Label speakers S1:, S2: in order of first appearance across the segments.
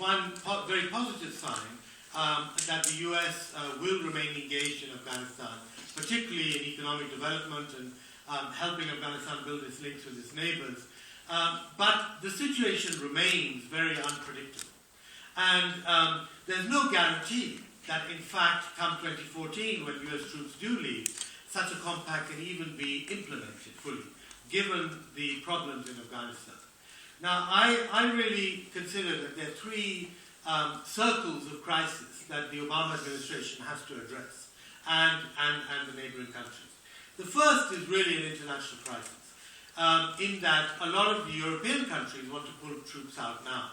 S1: one very positive sign that the US will remain engaged in Afghanistan, particularly in economic development and helping Afghanistan build its links with its neighbors. But the situation remains very unpredictable. And there's no guarantee that, in fact, come 2014, when US troops do leave, such a compact can even be implemented fully, given the problems in Afghanistan. Now, I really consider that there are three circles of crisis that the Obama administration has to address, and the neighboring countries. The first is really an international crisis, in that a lot of the European countries want to pull troops out now.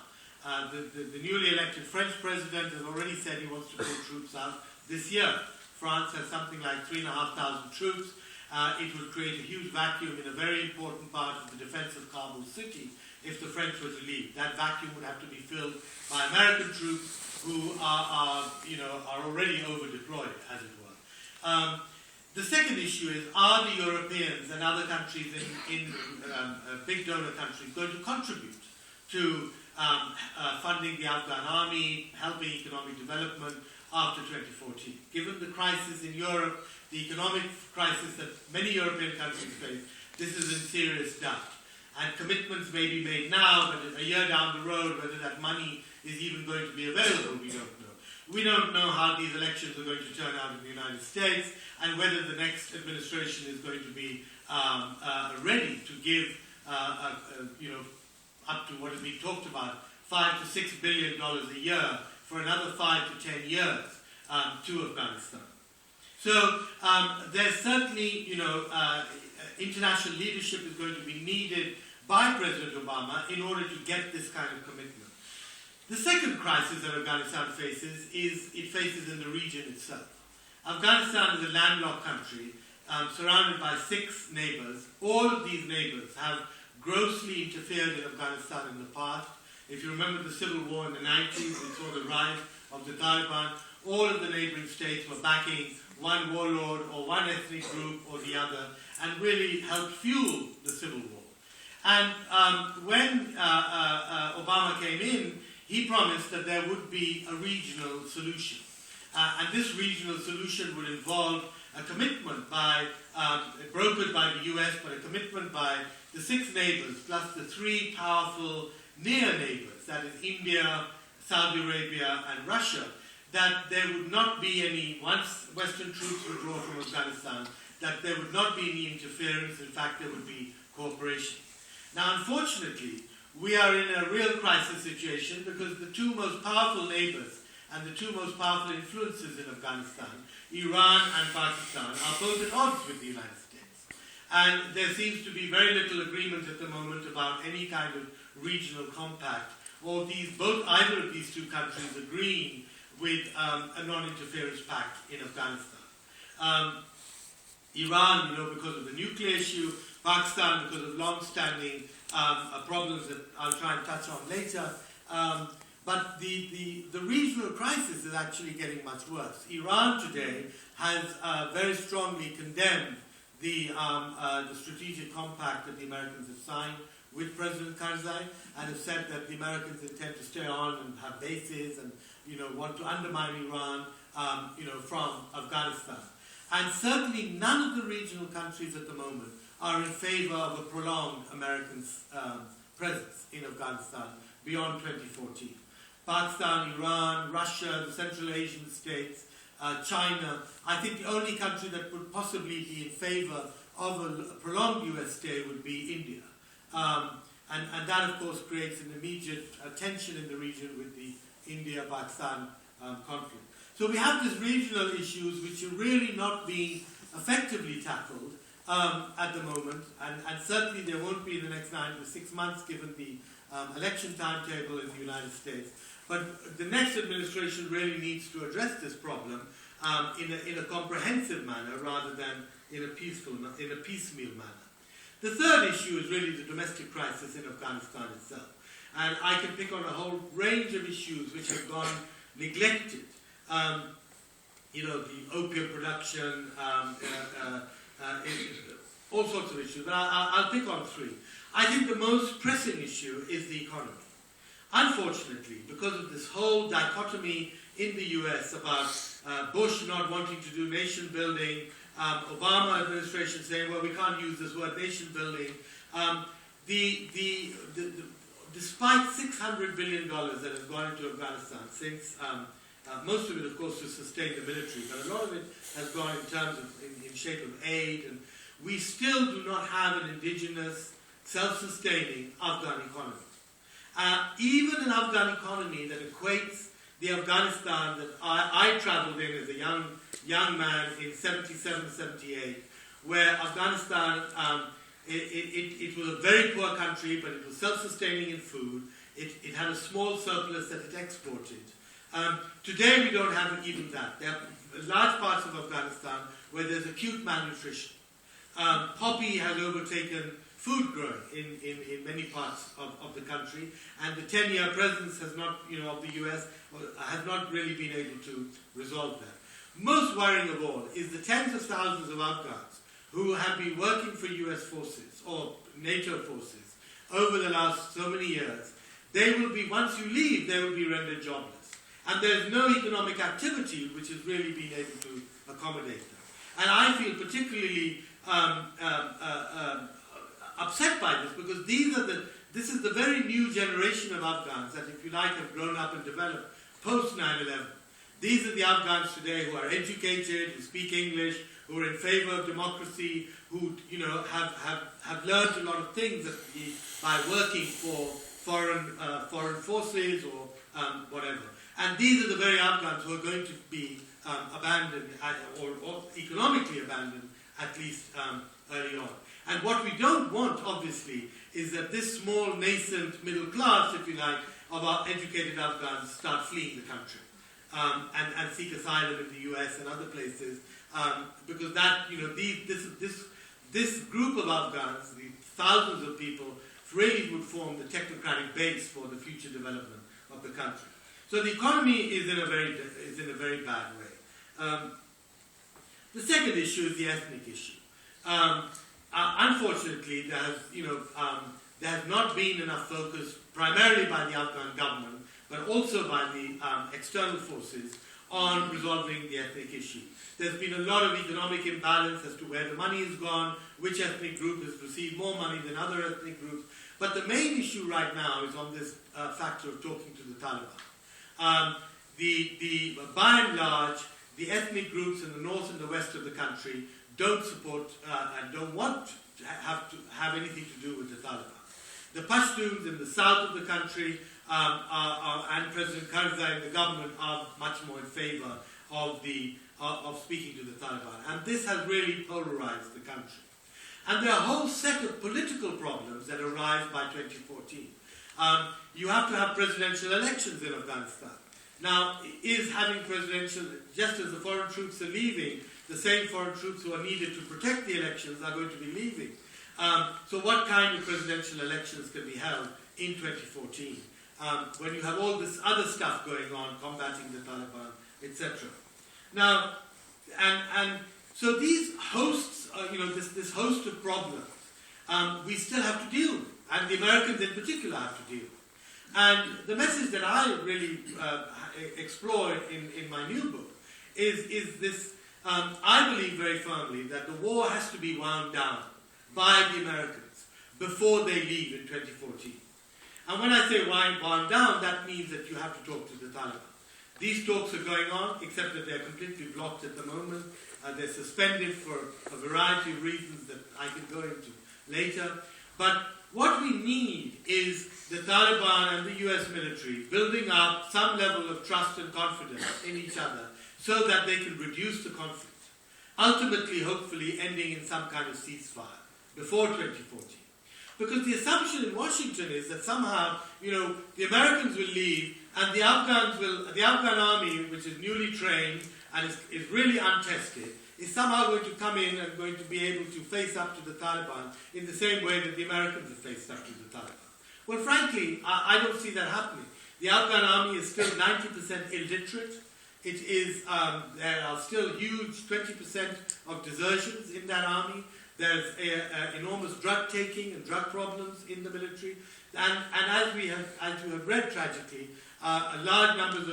S1: The newly elected French president has already said he wants to pull troops out this year. France has something like 3,500 troops. It would create a huge vacuum in a very important part of the defense of Kabul city if the French were to leave. That vacuum would have to be filled by American troops who are already over-deployed, as it were. The second issue is, are the Europeans and other countries in big donor countries going to contribute to funding the Afghan army, helping economic development after 2014? Given the crisis in Europe, the economic crisis that many European countries face, this is in serious doubt. And commitments may be made now, but a year down the road, whether that money is even going to be available, we don't know. We don't know how these elections are going to turn out in the United States, and whether the next administration is going to be ready to give, up to what has been talked about, $5 to $6 billion a year for another 5 to 10 years to Afghanistan. So there's certainly, international leadership is going to be needed by President Obama in order to get this kind of commitment. The second crisis that Afghanistan faces is it faces in the region itself. Afghanistan is a landlocked country surrounded by 6 neighbors. All of these neighbors have grossly interfered in Afghanistan in the past. If you remember the civil war in the 90s, we saw the rise of the Taliban. All of the neighboring states were backing one warlord or one ethnic group or the other, and really helped fuel the civil war. And when Obama came in, he promised that there would be a regional solution. And this regional solution would involve a commitment brokered by the US, but a commitment by the 6 neighbors, plus the 3 powerful near neighbors, that is India, Saudi Arabia, and Russia, that there would not be any, once Western troops withdraw from Afghanistan, that there would not be any interference. In fact, there would be cooperation. Now, unfortunately, we are in a real crisis situation because the 2 most powerful neighbors and the 2 most powerful influences in Afghanistan, Iran and Pakistan, are both at odds with the United States. And there seems to be very little agreement at the moment about any kind of regional compact, or either of these 2 countries agreeing with a non-interference pact in Afghanistan. Iran, because of the nuclear issue, Pakistan because of long-standing problems that I'll try and touch on later. But the regional crisis is actually getting much worse. Iran today has very strongly condemned the strategic compact that the Americans have signed with President Karzai, and have said that the Americans intend to stay on and have bases and want to undermine Iran from Afghanistan. And certainly none of the regional countries at the moment are in favor of a prolonged American presence in Afghanistan beyond 2014. Pakistan, Iran, Russia, the Central Asian states, China. I think the only country that would possibly be in favor of a prolonged US stay would be India. And that, of course, creates an immediate tension in the region with the India-Pakistan conflict. So we have these regional issues which are really not being effectively tackled at the moment, and certainly there won't be in the next 9 to 6 months given the election timetable in the United States. But the next administration really needs to address this problem in a comprehensive manner rather than in a piecemeal manner. The third issue is really the domestic crisis in Afghanistan itself. And I can pick on a whole range of issues which have gone neglected. The opium production, all sorts of issues. But I'll pick on 3. I think the most pressing issue is the economy. unfortunately, because of this whole dichotomy in the US about Bush not wanting to do nation building, Obama administration saying, well, we can't use this word nation building, despite $600 billion that has gone into Afghanistan since, most of it, of course, to sustain the military, but a lot of it has gone in terms of, in shape of aid, and we still do not have an indigenous, self-sustaining Afghan economy. Even an Afghan economy that equates the Afghanistan that I traveled in as a young man in 77, 78, where Afghanistan, it was a very poor country, but it was self-sustaining in food. It had a small surplus that it exported. Today we don't have even that. There are large parts of Afghanistan where there's acute malnutrition. Poppy has overtaken food growing in many parts of the country, and the 10-year presence has not, of the US has not really been able to resolve that. Most worrying of all is the tens of thousands of Afghans who have been working for US forces or NATO forces over the last so many years. They will be, once you leave, they will be rendered jobless. And there's no economic activity which has really been able to accommodate them. And I feel particularly upset by this, because this is the very new generation of Afghans that, if you like, have grown up and developed post 9/11. These are the Afghans today who are educated, who speak English, who are in favor of democracy, who have learned a lot of things by working for foreign forces or whatever. And these are the very Afghans who are going to be abandoned or economically abandoned, at least early on. And what we don't want, obviously, is that this small, nascent middle class, if you like, of our educated Afghans start fleeing the country and seek asylum in the US and other places, because that, this group of Afghans, the thousands of people, really would form the technocratic base for the future development of the country. So the economy is in a very bad way. The second issue is the ethnic issue. Unfortunately, there has not been enough focus, primarily by the Afghan government, but also by the external forces, on resolving the ethnic issue. There's been a lot of economic imbalance as to where the money has gone, which ethnic group has received more money than other ethnic groups. But the main issue right now is on this factor of talking to the Taliban. By and large, the ethnic groups in the north and the west of the country don't support and don't want to have anything to do with the Taliban. The Pashtuns in the south of the country and President Karzai and the government are much more in favor of speaking to the Taliban. And this has really polarized the country. And there are a whole set of political problems that arise by 2014. You have to have presidential elections in Afghanistan. Now, is having presidential, just as the foreign troops are leaving, the same foreign troops who are needed to protect the elections are going to be leaving. So what kind of presidential elections can be held in 2014 when you have all this other stuff going on, combating the Taliban, etc. Now, and so these hosts, this host of problems, we still have to deal with, and the Americans in particular have to deal with. And the message that I really explore in my new book is this. I believe very firmly that the war has to be wound down by the Americans before they leave in 2014. And when I say wound down, that means that you have to talk to the Taliban. These talks are going on, except that they're completely blocked at the moment. They're suspended for a variety of reasons that I can go into later. But what we need is the Taliban and the US military building up some level of trust and confidence in each other so that they can reduce the conflict, ultimately, hopefully, ending in some kind of ceasefire before 2014. Because the assumption in Washington is that somehow, the Americans will leave and the Afghan army, which is newly trained and is really untested, is somehow going to come in and going to be able to face up to the Taliban in the same way that the Americans have faced up to the Taliban. Well, frankly, I don't see that happening. The Afghan army is still 90% illiterate. It is, there are still huge 20% of desertions in that army. There's enormous drug taking and drug problems in the military. And as you have read tragically, large numbers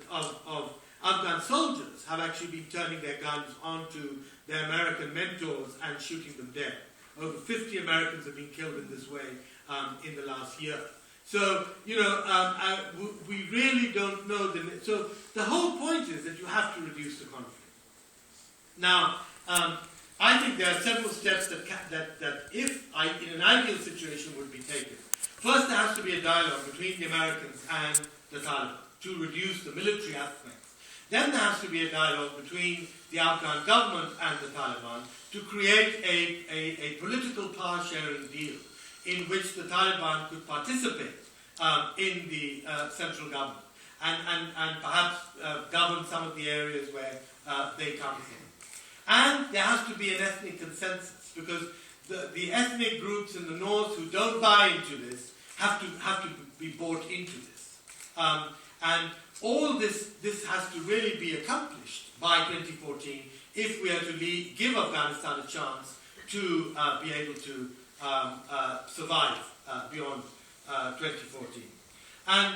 S1: of Afghan soldiers have actually been turning their guns onto their American mentors and shooting them dead. Over 50 Americans have been killed in this way in the last year. So, we really don't know. So the whole point is that you have to reduce the conflict. Now, I think there are several steps that if in an ideal situation would be taken. First, there has to be a dialogue between the Americans and the Taliban to reduce the military aspects. Then there has to be a dialogue between the Afghan government and the Taliban to create a political power-sharing deal in which the Taliban could participate in the central government and perhaps govern some of the areas where they come from. And there has to be an ethnic consensus, because the ethnic groups in the north who don't buy into this have to be bought into this. And all this has to really be accomplished by 2014 if we are to give Afghanistan a chance to be able to survive beyond 2014. And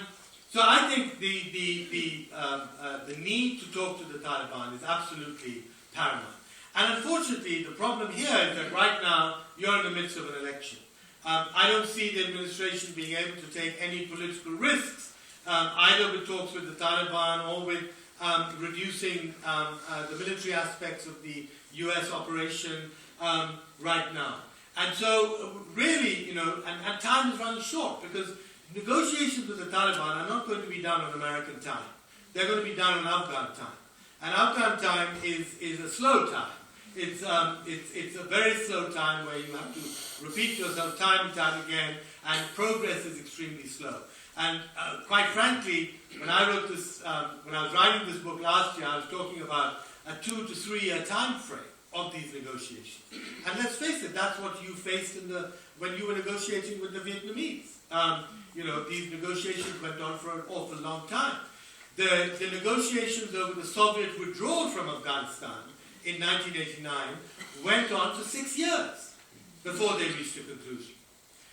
S1: so I think the need to talk to the Taliban is absolutely paramount. And unfortunately, the problem here is that right now you're in the midst of an election. I don't see the administration being able to take any political risks, either with talks with the Taliban or with reducing the military aspects of the US operation right now. And so, really, and time is running short, because negotiations with the Taliban are not going to be done on American time. They're going to be done on Afghan time. And Afghan time is a slow time. It's a very slow time where you have to repeat yourself time and time again, and progress is extremely slow. And quite frankly, when I wrote this, when I was writing this book last year, I was talking about a 2 to 3 year time frame of these negotiations. And let's face it, that's what you faced when you were negotiating with the Vietnamese. These negotiations went on for an awful long time. The negotiations over the Soviet withdrawal from Afghanistan in 1989 went on for 6 years before they reached a conclusion.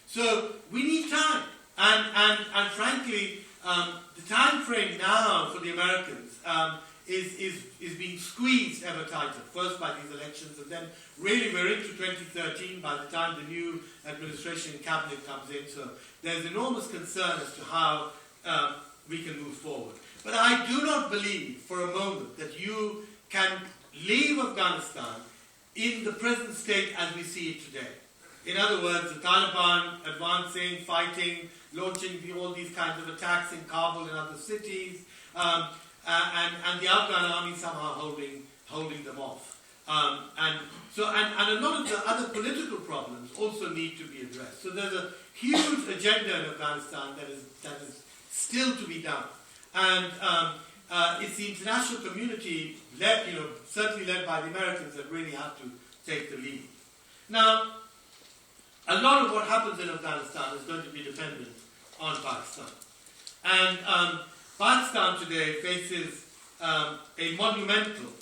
S1: So we need time. And frankly, the time frame now for the Americans is being squeezed ever tighter. First by these elections, and then really we're into 2013 by the time the new administration and cabinet comes in. So there's enormous concern as to how we can move forward. But I do not believe for a moment that you can leave Afghanistan in the present state as we see it today. In other words, the Taliban advancing, fighting, launching all these kinds of attacks in Kabul and other cities, and the Afghan army somehow holding them off. And a lot of the other political problems also need to be addressed. So there's a huge agenda in Afghanistan that is still to be done. And it's the international community, certainly led by the Americans, that really have to take the lead. Now, a lot of what happens in Afghanistan is going to be dependent on Pakistan. And Pakistan today faces a monumental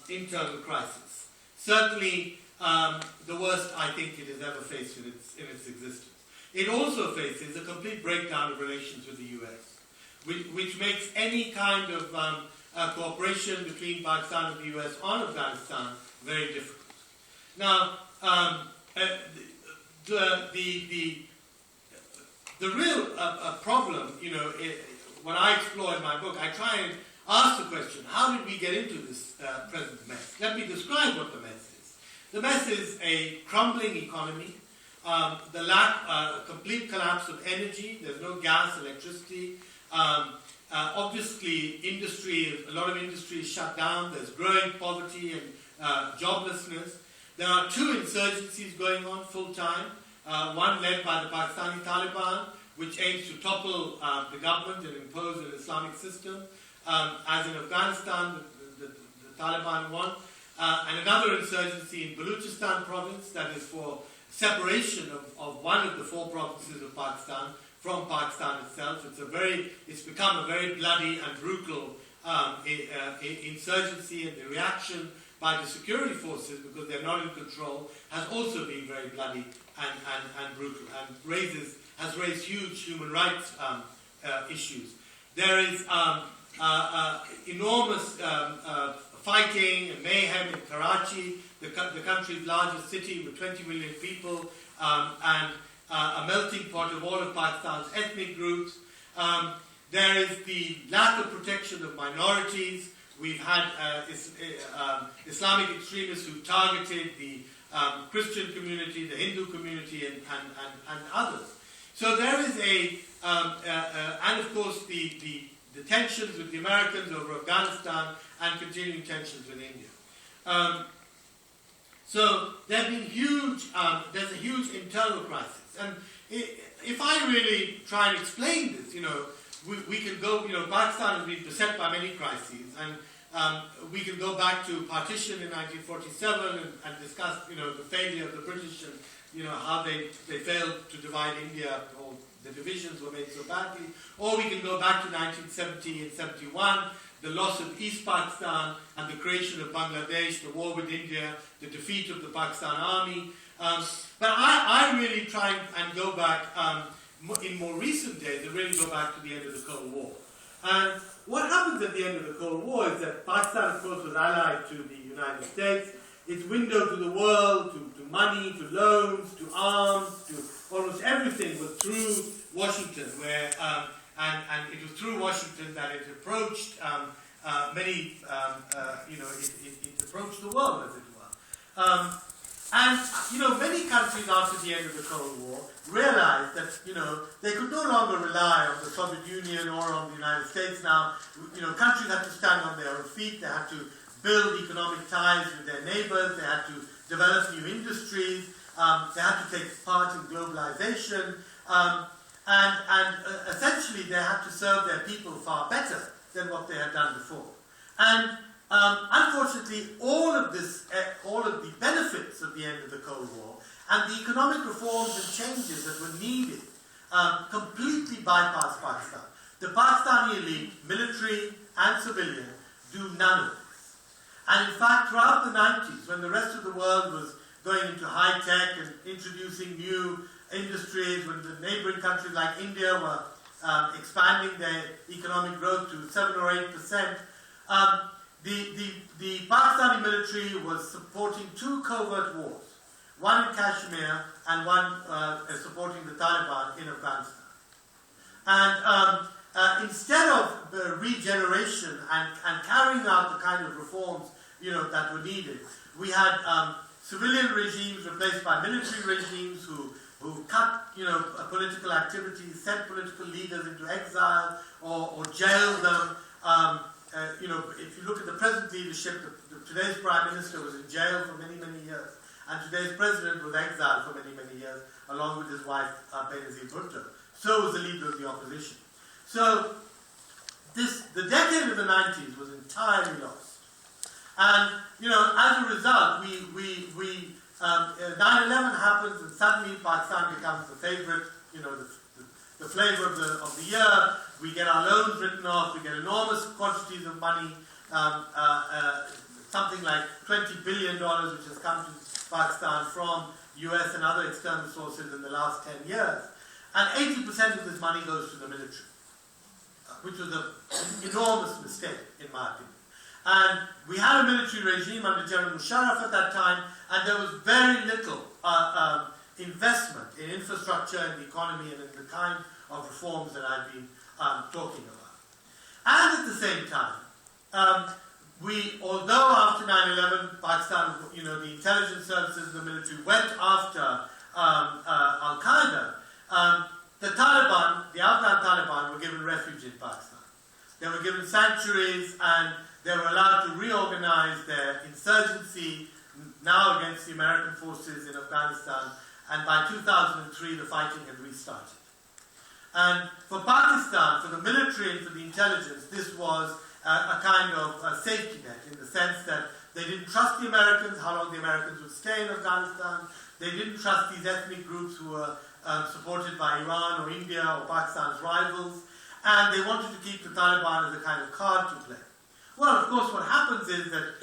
S1: internal crisis. Certainly the worst I think it has ever faced in its existence. It also faces a complete breakdown of relations with the US, which makes any kind of cooperation between Pakistan and the US on Afghanistan very difficult. Now, the real problem, when I explore in my book, I try and ask the question, how did we get into this present mess? Let me describe what the mess is. The mess is a crumbling economy, complete collapse of energy. There's no gas, electricity. Obviously, a lot of industry is shut down. There's growing poverty and joblessness. There are 2 insurgencies going on full time. One led by the Pakistani Taliban, which aims to topple the government and impose an Islamic system. As in Afghanistan, the Taliban won. And another insurgency in Balochistan province that is for separation of one of the 4 provinces of Pakistan from Pakistan itself. It's become a very bloody and brutal insurgency, and the reaction by the security forces, because they're not in control, has also been very bloody and brutal, and has raised huge human rights issues. There is enormous fighting and mayhem in Karachi, the country's largest city with 20 million people, and a melting pot of all of Pakistan's ethnic groups. There is the lack of protection of minorities. We've had Islamic extremists who targeted the Christian community, the Hindu community, and others. So there is and of course the tensions with the Americans over Afghanistan and continuing tensions with India. So there have been there's a huge internal crisis. And if I really try and explain this, we can go, Pakistan has been beset by many crises, and we can go back to partition in 1947 and discuss, the failure of the British and, how they failed to divide India, or the divisions were made so badly. Or we can go back to 1970 and 71, the loss of East Pakistan and the creation of Bangladesh, the war with India, the defeat of the Pakistan army. But I really try and go back in more recent days, and really go back to the end of the Cold War. And what happens at the end of the Cold War is that Pakistan, of course, was allied to the United States. Its window to the world, to money, to loans, to arms, to almost everything was through Washington, where and it was through Washington that it approached it approached the world, as it were. Many countries after the end of the Cold War realized that, they could no longer rely on the Soviet Union or on the United States now. Countries had to stand on their own feet. They had to build economic ties with their neighbors. They had to develop new industries. They had to take part in globalization. Essentially, they had to serve their people far better than what they had done before. And unfortunately, all of the benefits of the end of the Cold War and the economic reforms and changes that were needed completely bypassed Pakistan. The Pakistani elite, military and civilian, do none of this. And in fact, throughout the 90s, when the rest of the world was going into high tech and introducing new industries, when the neighboring countries like India were expanding their economic growth to 7 or 8%, the Pakistani military was supporting two covert wars, one in Kashmir and one supporting the Taliban in Afghanistan. And instead of the regeneration and carrying out the kind of reforms that were needed, we had civilian regimes replaced by military regimes who cut political activities, sent political leaders into exile or jailed them. If you look at the present leadership, today's Prime Minister was in jail for many, many years, and today's President was exiled for many, many years, along with his wife, Benazir Bhutto. So was the leader of the opposition. So, the decade of the 90s was entirely lost. And, as a result, 9/11 happens, and suddenly Pakistan becomes the favorite, the flavor of the year. We get our loans written off, we get enormous quantities of money, something like $20 billion, which has come to Pakistan from US and other external sources in the last 10 years. And 80% of this money goes to the military, which was an enormous mistake, in my opinion. And we had a military regime under General Musharraf at that time, and there was very little investment in infrastructure and the economy and in the kind of reforms that I've been talking about. And at the same time, although after 9/11, Pakistan, the intelligence services and the military went after Al-Qaeda, the Taliban, the Afghan Taliban, were given refuge in Pakistan. They were given sanctuaries, and they were allowed to reorganize their insurgency, now against the American forces in Afghanistan, and by 2003 the fighting had restarted. And for Pakistan, for the military and for the intelligence, this was a kind of a safety net, in the sense that they didn't trust the Americans, how long the Americans would stay in Afghanistan. They didn't trust these ethnic groups who were supported by Iran or India or Pakistan's rivals, and they wanted to keep the Taliban as a kind of card to play. Well, of course, what happens is that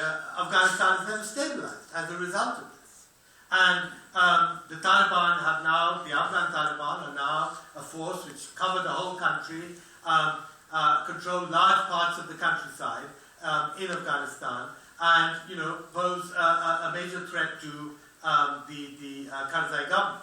S1: Afghanistan is never stabilized as a result of this. And the Taliban have now, the Afghan Taliban are now a force which cover the whole country, control large parts of the countryside in Afghanistan, and pose a major threat to the Karzai government.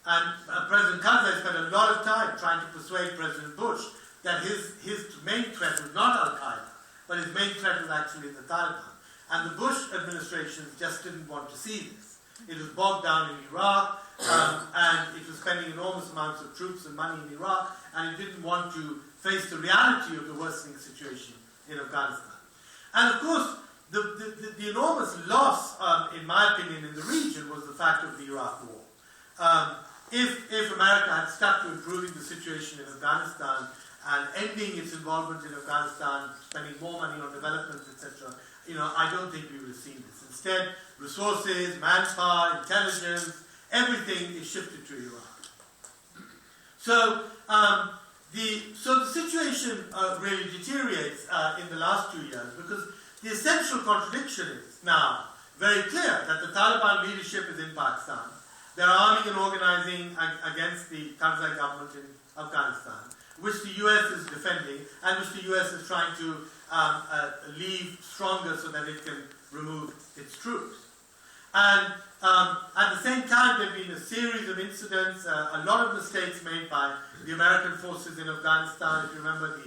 S1: And President Karzai spent a lot of time trying to persuade President Bush that his main threat was not Al-Qaeda, but his main threat was actually the Taliban. And the Bush administration just didn't want to see this. It was bogged down in Iraq, and it was spending enormous amounts of troops and money in Iraq, and it didn't want to face the reality of the worsening situation in Afghanistan. And of course, the enormous loss, in my opinion, in the region was the fact of the Iraq War. If America had stuck to improving the situation in Afghanistan and ending its involvement in Afghanistan, spending more money on development, etc., I don't think we would have seen this. Instead, resources, manpower, intelligence, everything is shifted to Iraq. So the situation really deteriorates in the last 2 years, because the essential contradiction is now very clear that the Taliban leadership is in Pakistan. They're arming and organizing against the Karzai government in Afghanistan, which the US is defending, and which the US is trying to leave stronger so that it can remove its troops. And at the same time, there have been a series of incidents, a lot of mistakes made by the American forces in Afghanistan. If you remember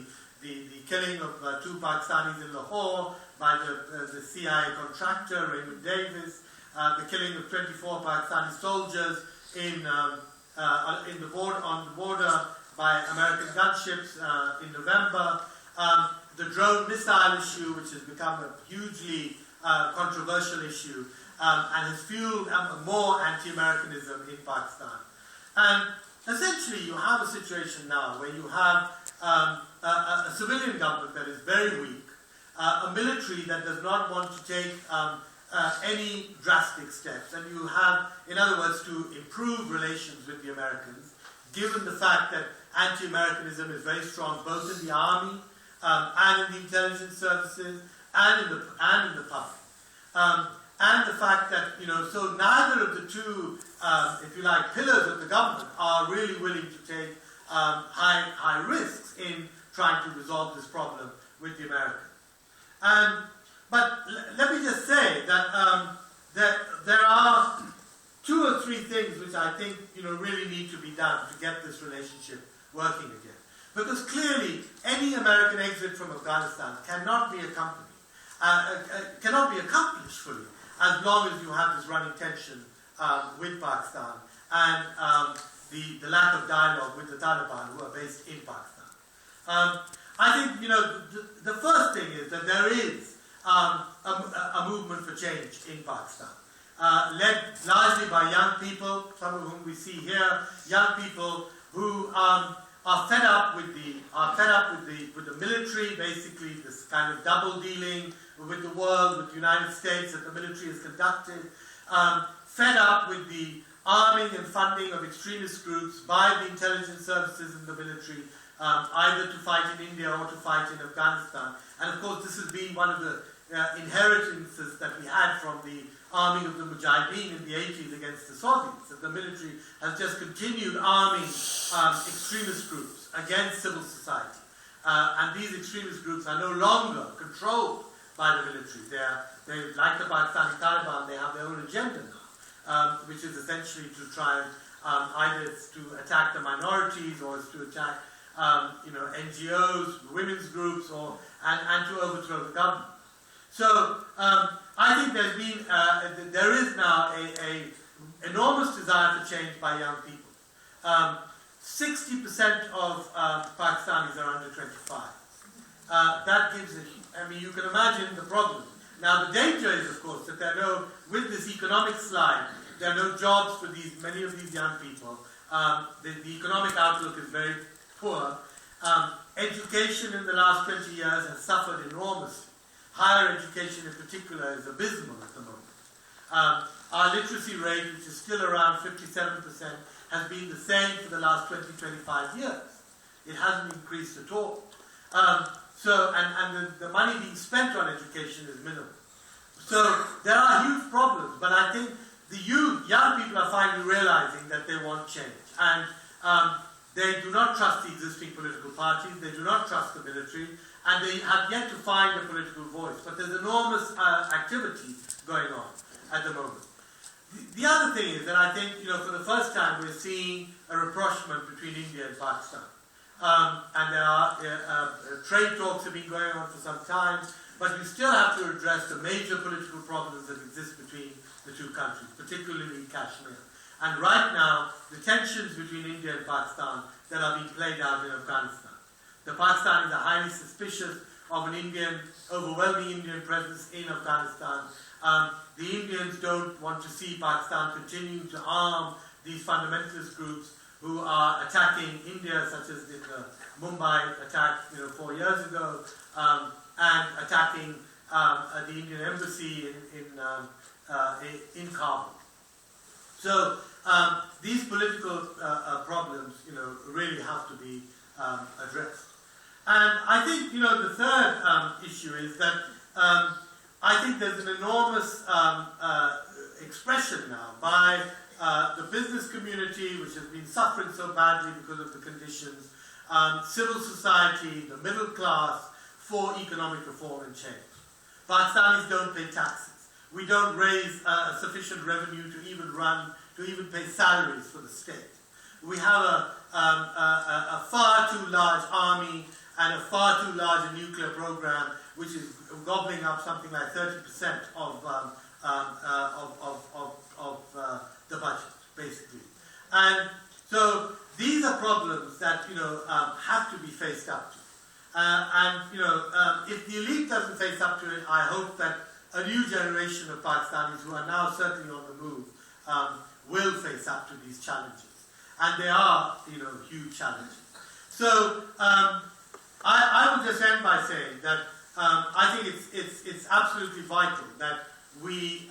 S1: the killing of 2 Pakistanis in Lahore by the CIA contractor, Raymond Davis, the killing of 24 Pakistani soldiers on the border by American gunships in November, the drone missile issue, which has become a hugely controversial issue, and has fueled more anti-Americanism in Pakistan. And essentially, you have a situation now where you have a civilian government that is very weak, a military that does not want to take any drastic steps, and you have, in other words, to improve relations with the Americans, given the fact that anti-Americanism is very strong both in the army and in the intelligence services and in the public. And the fact that, so neither of the two, if you like, pillars of the government are really willing to take high risks in trying to resolve this problem with the Americans. But let me just say that there are 2 or 3 things which I think really need to be done to get this relationship working again. Because clearly, any American exit from Afghanistan cannot be accomplished fully as long as you have this running tension with Pakistan and the lack of dialogue with the Taliban, who are based in Pakistan. I think the first thing is that there is a movement for change in Pakistan, led largely by young people, some of whom we see here, young people who are fed up with the military, basically this kind of double dealing with the world, with the United States that the military has conducted, fed up with the arming and funding of extremist groups by the intelligence services and the military, either to fight in India or to fight in Afghanistan. And of course, this has been one of the inheritances that we had from the arming of the Mujahideen in the 80s against the Soviets, that the military has just continued arming extremist groups against civil society. And these extremist groups are no longer controlled by the military. They like the Pakistani Taliban, they have their own agenda now, which is essentially to try and either it's to attack the minorities or it's to attack NGOs, women's groups, and to overthrow the government. So I think there is now a enormous desire for change by young people. 60% of Pakistanis are under 25. That gives you can imagine the problem. Now the danger is, of course, that with this economic slide, there are no jobs for many of these young people. The economic outlook is very poor. Education in the last 20 years has suffered enormously. Higher education in particular is abysmal at the moment. Our literacy rate, which is still around 57%, has been the same for the last 20-25 years. It hasn't increased at all. The money being spent on education is minimal. So there are huge problems, but I think the young people are finally realizing that they want change. And they do not trust the existing political parties, they do not trust the military, and they have yet to find a political voice. But there's enormous activity going on at the moment. The other thing is that I think, for the first time we're seeing a rapprochement between India and Pakistan. And there are trade talks have been going on for some time, but you still have to address the major political problems that exist between the two countries, particularly in Kashmir. And right now, the tensions between India and Pakistan that are being played out in Afghanistan. The Pakistanis are highly suspicious of an overwhelming Indian presence in Afghanistan. The Indians don't want to see Pakistan continuing to arm these fundamentalist groups who are attacking India, such as the Mumbai attack 4 years ago, and attacking the Indian embassy in Kabul. So these political problems, really have to be addressed. And I think, the third issue is that I think there's an enormous expression now by the business community, which has been suffering so badly because of the conditions, civil society, the middle class, for economic reform and change. Pakistanis don't pay taxes. We don't raise sufficient revenue to even pay salaries for the state. We have a far too large army and a far too large nuclear program, which is gobbling up something like 30% of the budget, basically. And so these are problems that have to be faced up to. If the elite doesn't face up to it, I hope that a new generation of Pakistanis who are now certainly on the move will face up to these challenges. And they are, huge challenges. So I will just end by saying that I think it's absolutely vital that we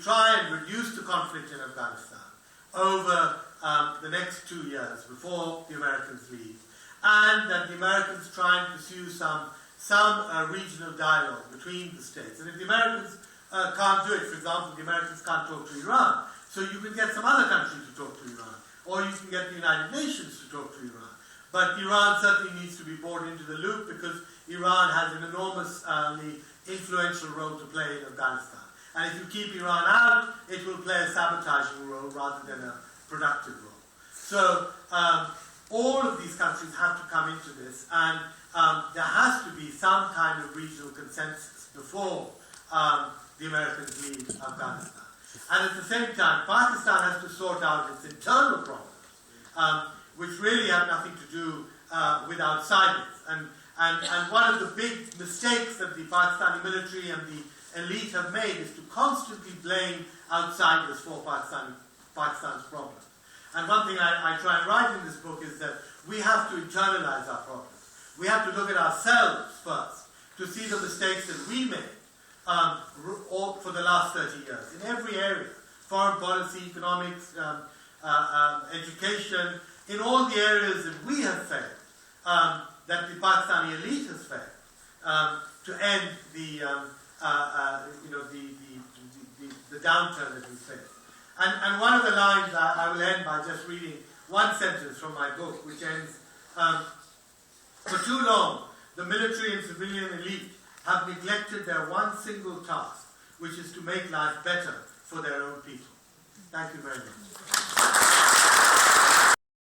S1: try and reduce the conflict in Afghanistan over the next 2 years before the Americans leave, and that the Americans try and pursue some regional dialogue between the states. And if the Americans can't do it, for example, the Americans can't talk to Iran, so you can get some other country to talk to Iran, or you can get the United Nations to talk to Iran. But Iran certainly needs to be brought into the loop because Iran has an enormously influential role to play in Afghanistan. And if you keep Iran out, it will play a sabotaging role rather than a productive role. So all of these countries have to come into this, and there has to be some kind of regional consensus before the Americans leave Afghanistan. And at the same time, Pakistan has to sort out its internal problems, which really have nothing to do with outsiders. And one of the big mistakes that the Pakistani military and the elite have made is to constantly blame outsiders for Pakistan's problems. And one thing I try and write in this book is that we have to internalize our problems. We have to look at ourselves first to see the mistakes that we made for the last 30 years in every area: foreign policy, economics, education, in all the areas that we have failed, that the Pakistani elite has failed to end the downturn that we faced. And one of the lines I will end by just reading one sentence from my book, which ends, for too long, the military and civilian elite have neglected their one single task, which is to make life better for their own people. Thank you very much.